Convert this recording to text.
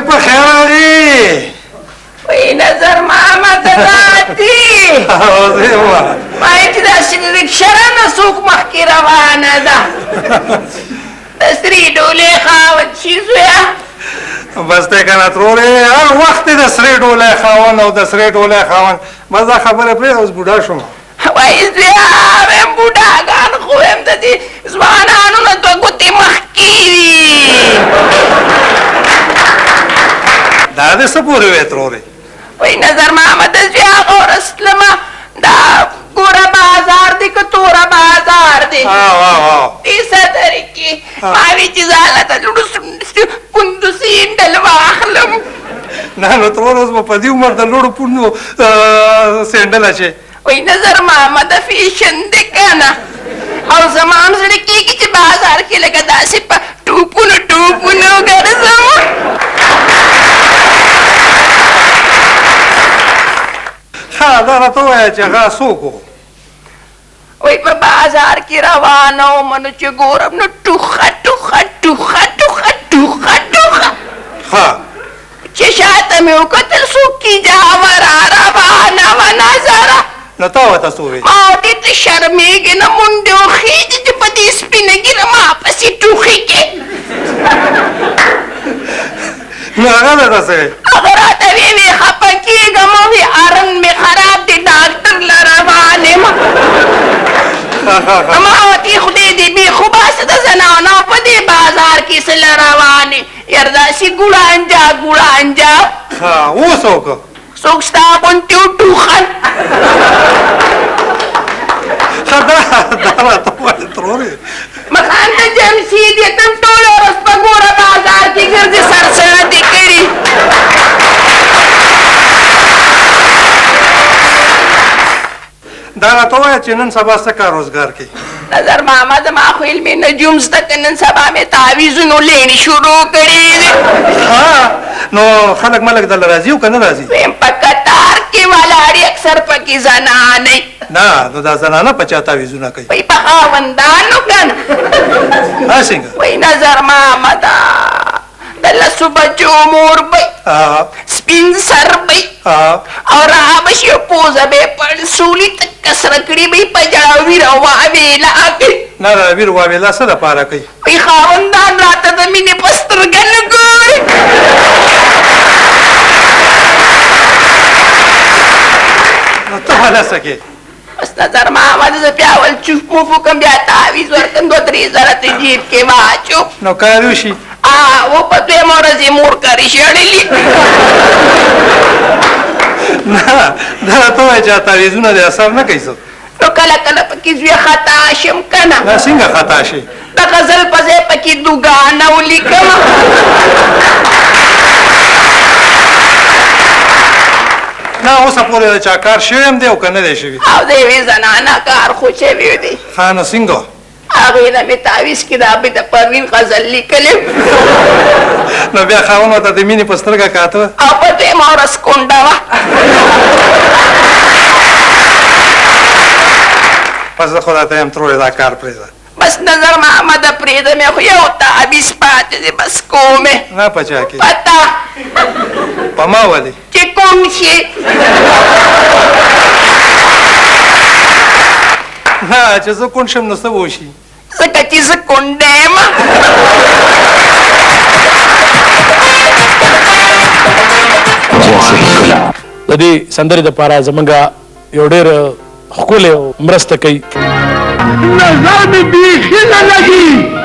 په خیر راغی وای نظر ماما ته داتي ما چې داسې رکشه رانه څوک مخکې روانه ده د سرې ډولۍ خاوند شي زویه بس دی که نه ترورې هر وخت د سرې ډولۍ خاوند او د سرې ډولۍ خاوند بس دا خبره پرېږده اوس بوډا شوم وای زویه هم بوډاګان خو هم د دې ځوانانو نه دوه ګوتې مخکې وي دا دې څه پورې وې ترورې وای نظر ماما د زوی هغه ورځ تلمه دا ګوره بازار دی که توره بازار دی دې صدرې کې ما وی چې ځاله ته کندوسي هنډل واخلم نه نو ترور اوس به په دې عمر د لوړو پوڼو سینډل اچې وای نظر ماما د فیشن دی که نه او زما هم زړه کېږي چې بازار کې لکه داسې په ټوپونو ټوپونو ګرځم ها دا راته ووایه چې هغه څوک و وای په بازار کې روانه وم نو چې ګورم نو ټوخه ټوخه ټوخه ټوخه ټوخه ټوخه ها چې شاته مې وکتل څوک کیجاوه را روانه وه نظره نو تا ورته څه وویل ما ورته ته شرمېږې نه منډې وخېږي چې په دې سپینه ږیره ما پسې ټوخې کې نو هغه درته څه ویل هغه راته ویې خفه کېږم وې ارن مې خراب دی ډاکټر له روان یم ما ورته خدای دې بې خو باسه د زنانو په دې بازار کې څه له روانې یار داسې ګوړانجا ګوړانجا ها اوس وکړه څوک ستا غوندې وټوخل دا راته ووایه ترورې مخان ته جمشید یې تم ټوله ورځ په ګوره بازار کې ګرځې سرسړه دې کړي دا راته ووایه چې نن سبا څه کار روزګار کوي نظر ماما زما خو علمي نجوم زده که نن سبا مې تعویضونو لیڼې شروع کړي دي ها نو خلک ملک دله راځي او که نه راځي ویم په قطار کې ولاړې اکثر پکې زنانې نه نو دا زنانه په چا تعویضونه کوي وای په خاوندانو که نه ها څنګه وای نظر ماما دا د لسو بچو مور بی سپین سر بی او راه بشي پوزه به پړسولي تک سره کړي بی په جړاوي روا ویلا کې نه راویر واویلا څه دپاره کوي وای خاوندان راته د مینې په سترګه نه ګوري نو ته هله څه کې بس نظر ماما زه بیا ول چوپ موپ وکړم بیا تعویض ورکړم 2-3 زره ته جیب کې واچو نو کار وشي و په دویمه ورځ یې مور کرې شړلي نه دا راته ووایه چې تعویضونه دې اثر نه کوي څه نو کله کله پکې زوی خطا شم که نه دا څنګه خطا شي د غزل په ځای پکې دوګانه ولیکم نه اوسه پورې د چا کار شوی هم دی او که نه دی شوي او د یوې زنانه کار خو شوی دی ښه نو څنګه هغې نه مې تعویض کې د عبد پروین غزل لیکلی نو بیا خاوند ورته د مینې په سترګه کاته او په دویمه ورځ کونډه وه پس زه خو راته یم ترورې دا کار پرېږده بس نظر محمده پرېږده مې خو یو تعویض پاتې دی بس کومې نه په چا کې پته په ما ولې چې کوم شي نه چې زه کونډ شم نو څه به وشي ځکه چې زه کونډه یم د دې سندرې دپاره زمونږ یو ډېر ښکلی مرسته کوي نظر مې بیخي نه لګي